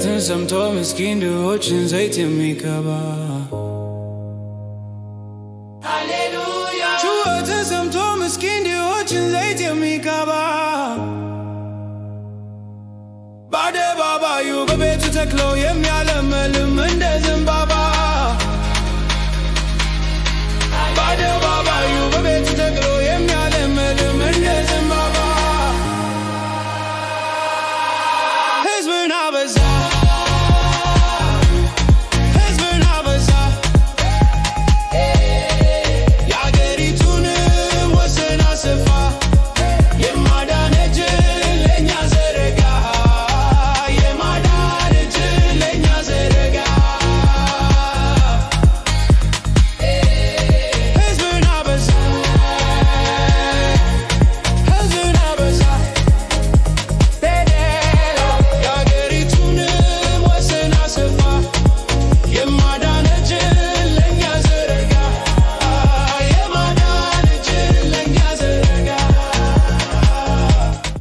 ጩኸትን ሰምቶ ምስኪን ድሆችን ዘይት የሚቀባ ጩኸትን ሰምቶ ምስኪን ድሆችን ዘይት የሚቀባ በአደባባዩ በቤቱ ተክሎ የሚያለመልም እንደ ዘንባባ በአደባባዩ